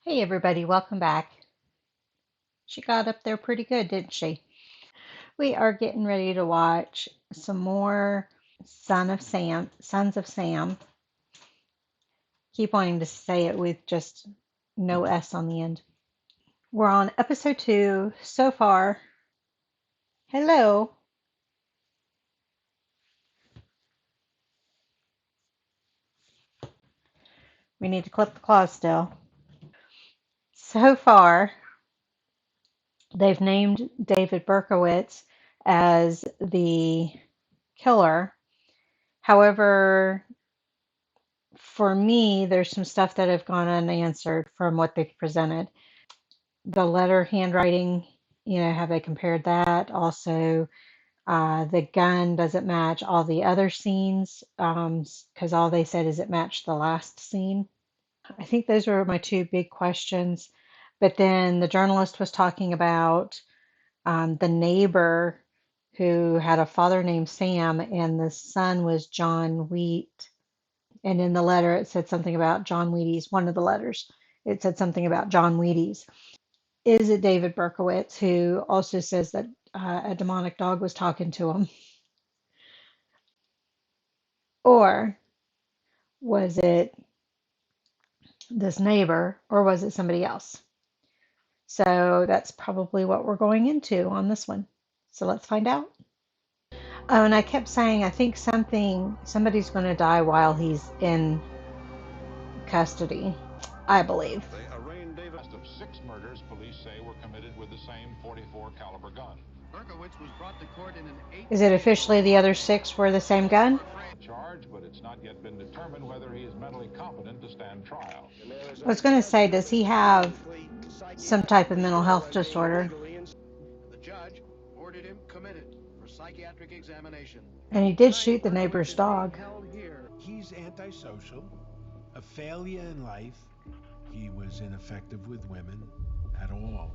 Hey everybody, welcome back. She got up there pretty good, didn't she? We are getting ready to watch some more Sons of Sam. Keep wanting to say it with just no S on the end. We're on episode 2 so far. Hello. We need to clip the claws still. So far, they've named David Berkowitz as the killer. However, for me, there's some stuff that have gone unanswered from what they've presented. The letter handwriting, have they compared that? Also, the gun doesn't match all the other scenes because all they said is it matched the last scene. I think those were my two big questions. But then the journalist was talking about the neighbor who had a father named Sam and the son was John Wheat. And in the letter, it said something about John Wheaties, one of the letters. It said something about John Wheaties. Is it David Berkowitz who also says that a demonic dog was talking to him? Or was it this neighbor? Or was it somebody else? So that's probably what we're going into on this one. So let's find out. Oh, and I kept saying, I think somebody's going to die while he's in custody, I believe. Is it officially the other six were the same gun? I was going to say, does he have some type of mental health disorder? And he did shoot the neighbor's dog. He's antisocial, a failure in life. He was ineffective with women at all.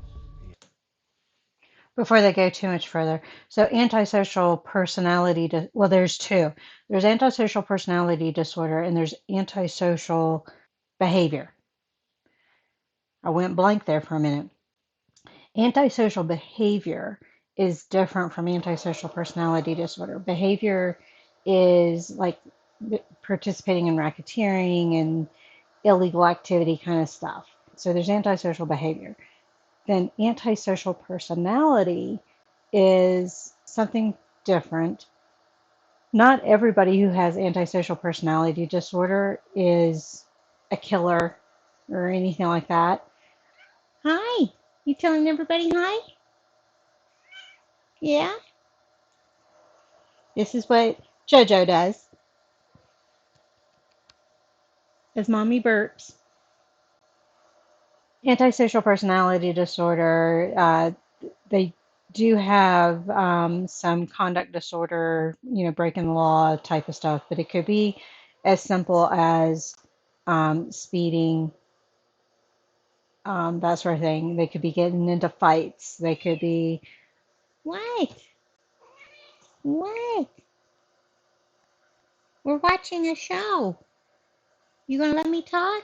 Before they go too much further, so antisocial personality, well, there's two. There's antisocial personality disorder and there's antisocial behavior. I went blank there for a minute. Antisocial behavior is different from antisocial personality disorder. Behavior is like participating in racketeering and illegal activity kind of stuff. So there's antisocial behavior. Then antisocial personality is something different. Not everybody who has antisocial personality disorder is a killer or anything like that. Hi, you telling everybody hi? Yeah? This is what JoJo does as mommy burps. Antisocial personality disorder, they do have some conduct disorder, breaking the law type of stuff, but it could be as simple as speeding, that sort of thing. They could be getting into fights. They could be, what? What? We're watching a show. You gonna let me talk?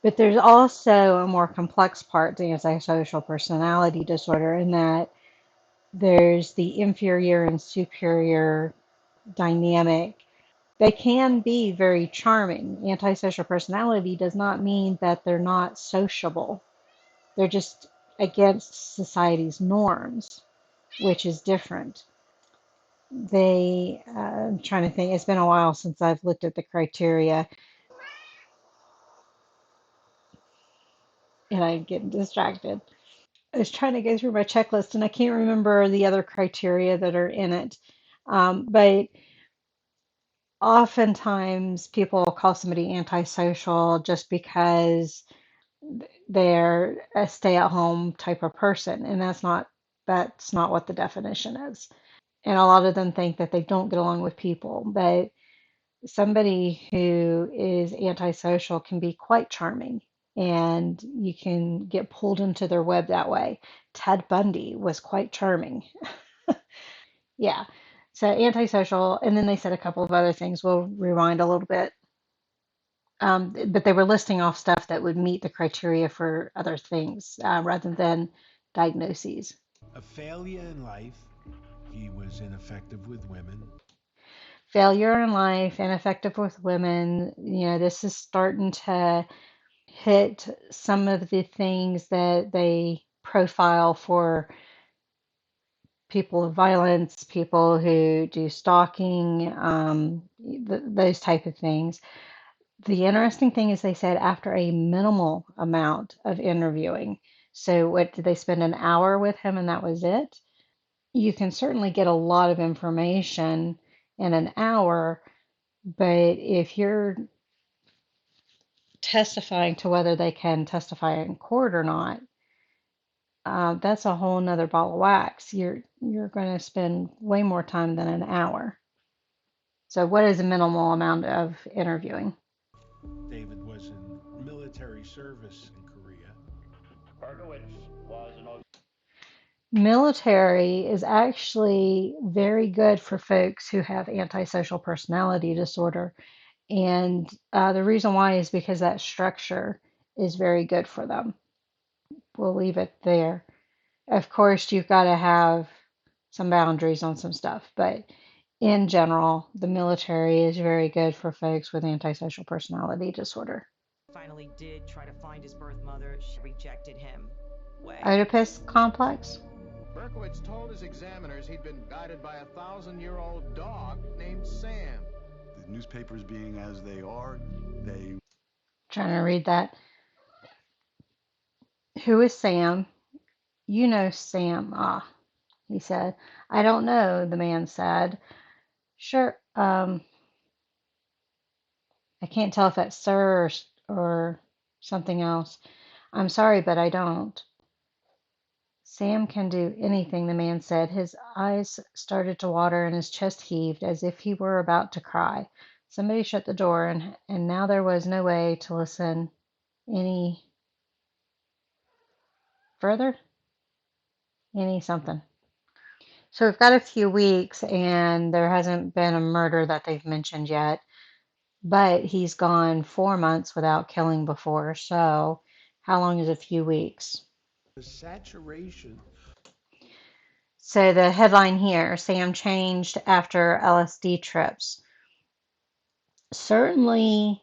But there's also a more complex part to antisocial personality disorder in that there's the inferior and superior dynamic. They can be very charming. Antisocial personality does not mean that they're not sociable. They're just against society's norms, which is different. I'm trying to think, it's been a while since I've looked at the criteria and I'm getting distracted. I was trying to go through my checklist and I can't remember the other criteria that are in it. But oftentimes people call somebody antisocial just because they're a stay-at-home type of person, and that's not what the definition is. And a lot of them think that they don't get along with people, but somebody who is antisocial can be quite charming, and you can get pulled into their web that way. Ted Bundy was quite charming. Yeah. So antisocial, and then they said a couple of other things. We'll rewind a little bit. But they were listing off stuff that would meet the criteria for other things rather than diagnoses. A failure in life. He was ineffective with women. Failure in life, ineffective with women. This is starting to hit some of the things that they profile for people of violence, people who do stalking, those type of things. The interesting thing is they said after a minimal amount of interviewing. So what did they spend an hour with him and that was it? You can certainly get a lot of information in an hour, but if you're testifying to whether they can testify in court or not, that's a whole nother ball of wax. You're going to spend way more time than an hour. So what is a minimal amount of interviewing? David was in military service in Korea. Military is actually very good for folks who have antisocial personality disorder. And the reason why is because that structure is very good for them. We'll leave it there. Of course, you've got to have some boundaries on some stuff, but in general, the military is very good for folks with antisocial personality disorder. Finally did try to find his birth mother. She rejected him. Oedipus complex? Berkowitz told his examiners he'd been guided by a 1,000-year-old dog named Sam. The newspapers being as they are, they... Trying to read that. Who is Sam? You know Sam. Ah, he said. I don't know, the man said. Sure, I can't tell if that's sir or something else. I'm sorry, but I don't. Sam can do anything, the man said. His eyes started to water and his chest heaved as if he were about to cry. Somebody shut the door, and now there was no way to listen any further. Any something. So we've got a few weeks, and there hasn't been a murder that they've mentioned yet. But he's gone 4 months without killing before. So how long is a few weeks? The saturation. So the headline here, Sam changed after LSD trips. Certainly,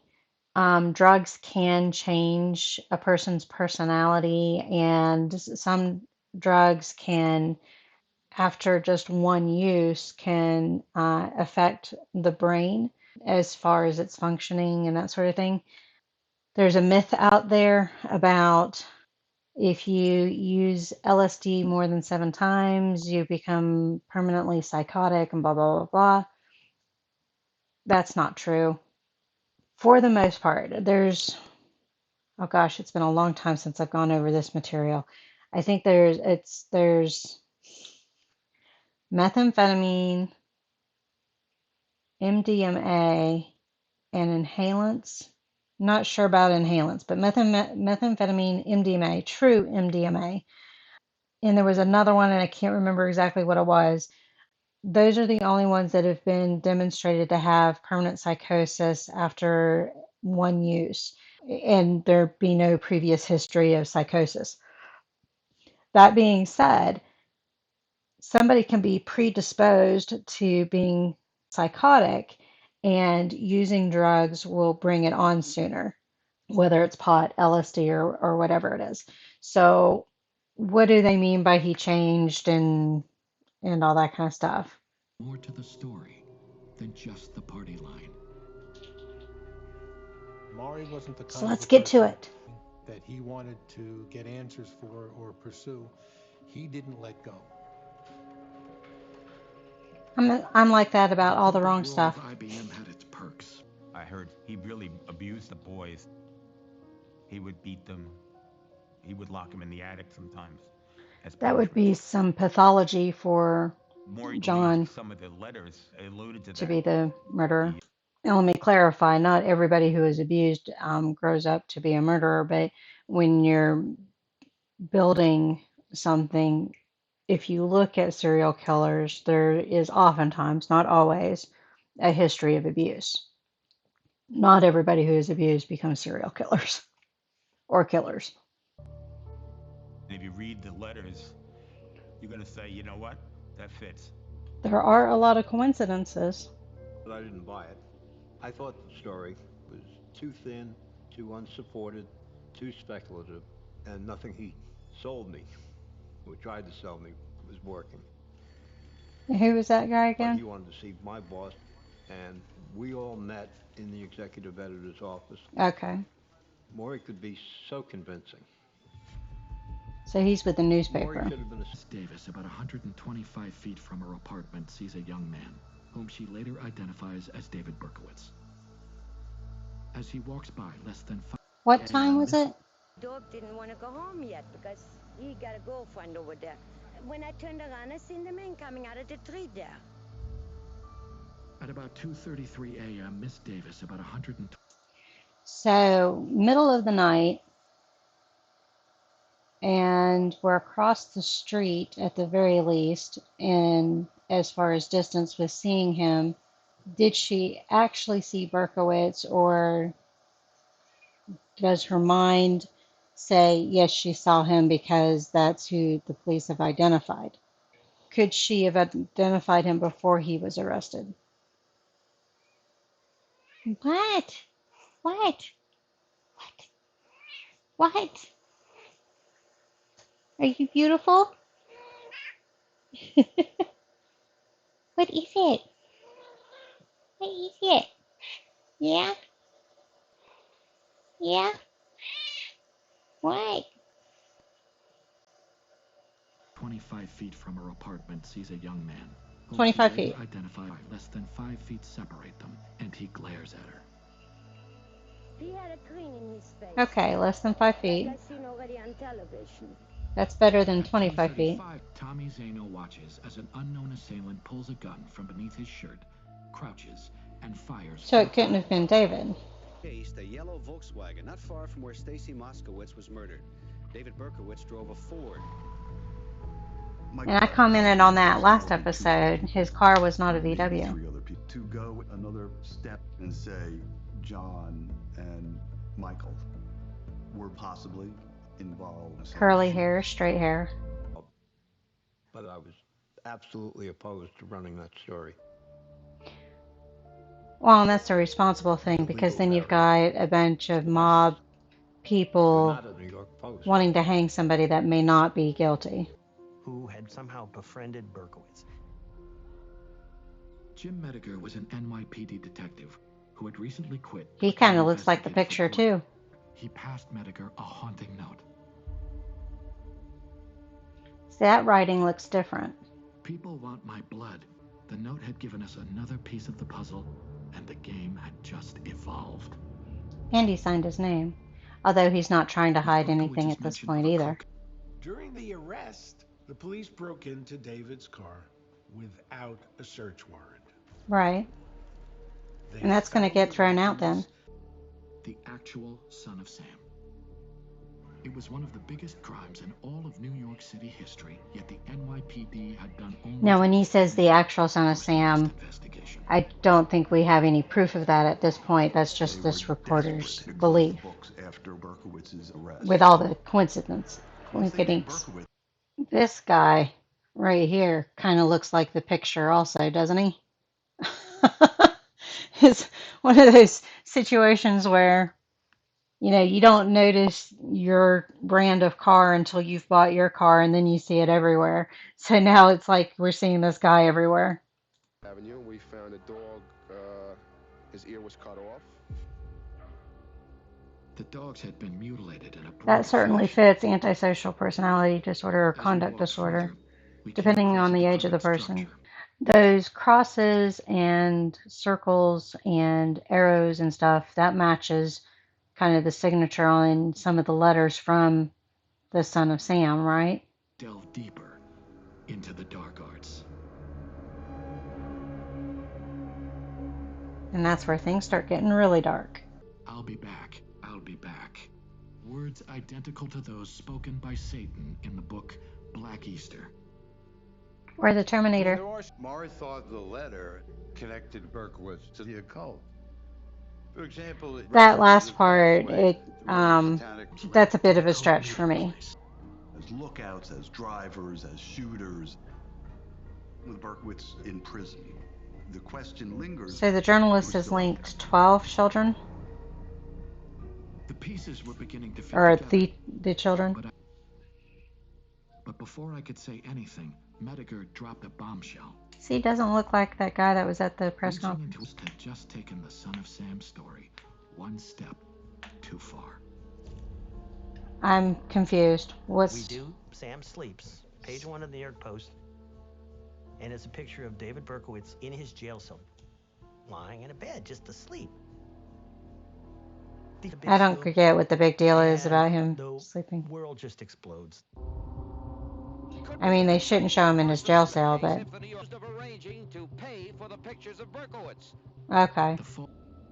drugs can change a person's personality, and some drugs can, after just one use, can affect the brain as far as its functioning and that sort of thing. There's a myth out there about if you use LSD more than 7 times, you become permanently psychotic and blah, blah, blah, blah. That's not true. For the most part, oh gosh, it's been a long time since I've gone over this material. I think there's methamphetamine, MDMA, and inhalants. Not sure about inhalants, but methamphetamine, MDMA, true MDMA. And there was another one, and I can't remember exactly what it was. Those are the only ones that have been demonstrated to have permanent psychosis after one use, and there be no previous history of psychosis. That being said, somebody can be predisposed to being psychotic, and using drugs will bring it on sooner, whether it's pot, LSD, or whatever it is. So, what do they mean by he changed and all that kind of stuff? More to the story than just the party line. Maury wasn't the kind So of let's a get to person it. that he wanted to get answers for or pursue. He didn't let go. I'm like that about all the wrong world stuff. of IBM had its perks. I heard he really abused the boys. He would beat them. He would lock them in the attic sometimes. As That would be punishment. some pathology for Maury John believed some of the letters alluded to to that. be the murderer. And let me clarify, not everybody who is abused grows up to be a murderer, but when you're building something if you look at serial killers, there is oftentimes, not always, a history of abuse. Not everybody who is abused becomes serial killers or killers. And if you read the letters, you're going to say, you know what? That fits. There are a lot of coincidences. But I didn't buy it. I thought the story was too thin, too unsupported, too speculative, and nothing he sold me, or tried to sell me, was working. Who was that guy But he again? wanted to see my boss, and we all met in the executive editor's office. Okay. Maury could be so convincing. So he's with the Maury newspaper. should have been a... Miss Davis, about 125 feet from her apartment, sees a young man, whom she later identifies as David Berkowitz. As he walks by less than 5 What time was it? Dog didn't want to go home yet because he got a girlfriend over there. When I turned around, I seen the man coming out of the tree there. At about 2:33 a.m., Miss Davis, about 120 So, middle of the night, and we're across the street at the very least, and as far as distance with seeing him, did she actually see Berkowitz, or does her mind say, yes, she saw him because that's who the police have identified? Could she have identified him before he was arrested? What? What? What? What? Are you beautiful? What is it? What is it? Yeah? Yeah? What? 25 feet from her apartment, sees a young man, whom 25 she later feet. identifies. Less than 5 feet separate them, and he glares at her. He had a grin in his face. Okay, less than 5 feet. Like I seen already on television. That's better than At 25 feet. 2:35, Tommy Zano watches as an unknown assailant pulls a gun from beneath his shirt, crouches, and fires. So it couldn't have been David. A yellow Volkswagen not far from where Stacy Moskowitz was murdered. David Berkowitz drove a Ford. And I commented on that last episode. His car was not a VW. 3 other people. To go another step and say John and Michael were possibly involved. Curly hair, straight hair. But I was absolutely opposed to running that story. Well, and that's the responsible thing, because then you've got a bunch of mob We're people not a New York Post. wanting to hang somebody that may not be guilty. Who had somehow befriended Berkowitz. Jim Mediger was an NYPD detective who had recently quit. He kind of looks like the picture, too. He passed Mediger a haunting note. See, that writing looks different. People want my blood. The note had given us another piece of the puzzle, and the game had just evolved. And he signed his name. Although he's not trying to hide anything at this point either. During the arrest, the police broke into David's car without a search warrant. Right. They And that's going to found get the thrown out weapons. then. The actual Son of Sam. It was one of the biggest crimes in all of New York City history, yet the NYPD had done only... Now, when he says the actual Son of Sam, I don't think we have any proof of that at this point. That's just this reporter's belief. After Berkowitz's arrest. With all the coincidence. This guy right here kind of looks like the picture also, doesn't he? It's one of those situations where, you know, you don't notice your brand of car until you've bought your car, and then you see it everywhere. So now it's like we're seeing this guy everywhere. Avenue, we found a dog, his ear was cut off. The dogs had been mutilated in a... That certainly fits antisocial personality disorder or conduct disorder, depending on the age of the person. Those crosses and circles and arrows and stuff, that matches kind of the signature on some of the letters from the Son of Sam, right? Delve deeper into the dark arts. And that's where things start getting really dark. I'll be back. I'll be back. Words identical to those spoken by Satan in the book Black Easter. Or the Terminator. Maury thought the letter connected Berkowitz to the occult. For example, That references last a part, pathway it through satanic that's a bit of a stretch for me. As lookouts, as drivers, as shooters, with Berkowitz in prison. The question lingers. So the journalist has linked 12 children, The pieces were beginning to fit or together. the children. But before I could say anything, Mediger dropped a bombshell. See, doesn't look like that guy that was at the press Reaching conference. into had just taken the Son of Sam story one step too far. I'm confused. We What's do. Sam sleeps. Page 1 of the New York Post. And it's a picture of David Berkowitz in his jail cell, lying in a bed, just asleep. I don't get what the big deal is about him The sleeping. world just explodes. I mean, they shouldn't show him in his jail cell, but To pay for the pictures of Berkowitz. okay.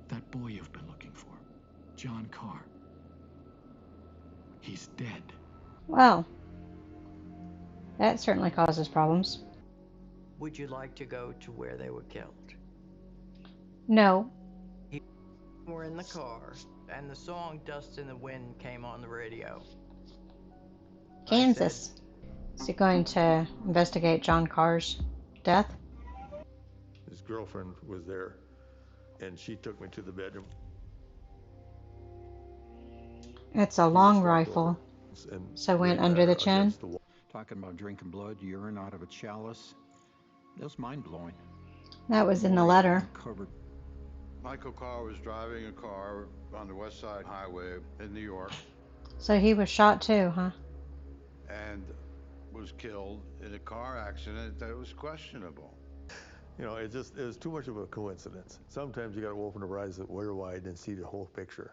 That boy you've been looking for, John Carr. He's dead. Well, that certainly causes problems. Would you like to go to where they were killed? No. We're in the car, and the song Dust in the Wind came on the radio. Kansas. Is he going to investigate John Carr's death? His girlfriend was there, and she took me to the bedroom. It's a long rifle, so went under the chin. Talking about drinking blood, urine out of a chalice. That's mind-blowing. That was in the letter. Michael Carr was driving a car on the West Side Highway in New York So he was shot too, huh? and was killed in a car accident that was questionable. You know, it was too much of a coincidence. Sometimes you got to open your eyes way wide and see the whole picture.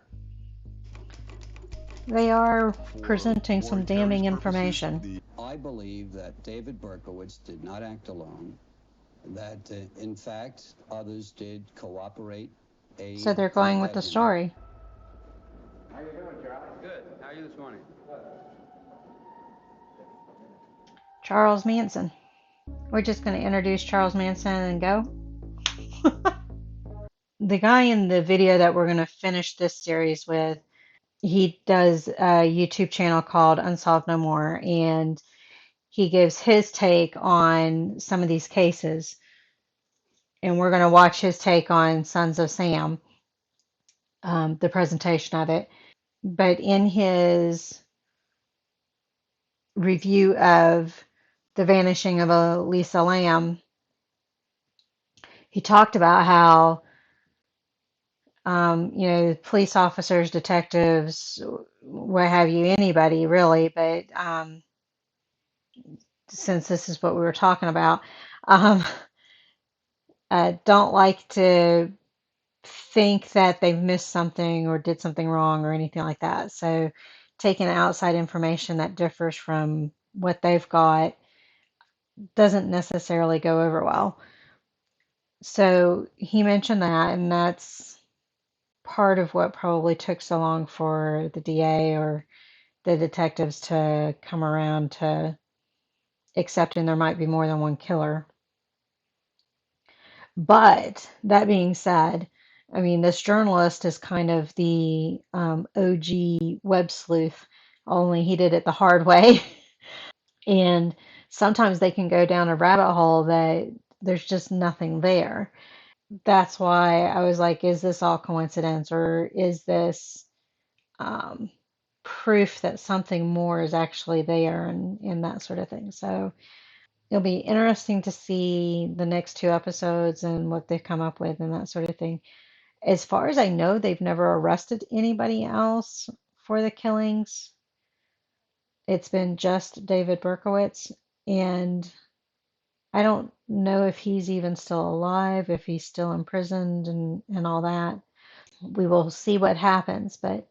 They are presenting some damning information. I believe that David Berkowitz did not act alone, that in fact others did cooperate. So they're going with the story. How you doing, Charles? Good. How are you this morning? Charles Manson. We're just going to introduce Charles Manson and go. The guy in the video that we're going to finish this series with, he does a YouTube channel called Unsolved No More, and he gives his take on some of these cases. And we're going to watch his take on Sons of Sam, the presentation of it. But in his review of The Vanishing of Elisa Lam, he talked about how police officers, detectives, what have you, anybody really, but since this is what we were talking about, don't like to think that they've missed something or did something wrong or anything like that. So taking outside information that differs from what they've got doesn't necessarily go over well. So he mentioned that, and that's part of what probably took so long for the DA or the detectives to come around to accepting there might be more than one killer. But that being said, I mean, this journalist is kind of the OG web sleuth, only he did it the hard way. And sometimes they can go down a rabbit hole that there's just nothing there. That's why I was like, is this all coincidence, or is this proof that something more is actually there, and that sort of thing. So it'll be interesting to see the next two episodes and what they come up with and that sort of thing. As far as I know, they've never arrested anybody else for the killings. It's been just David Berkowitz, and I don't know if he's even still alive, if he's still imprisoned and all that. We will see what happens, but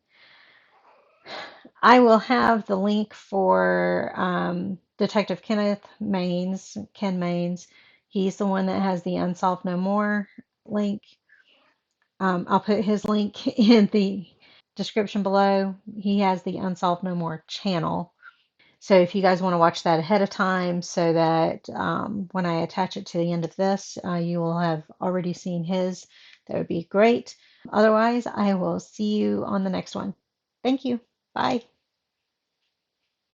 I will have the link for Detective Ken Maines. He's the one that has the Unsolved No More link. I'll put his link in the description below. He has the Unsolved No More channel. So if you guys want to watch that ahead of time so that when I attach it to the end of this, you will have already seen his, that would be great. Otherwise, I will see you on the next one. Thank you. Bye.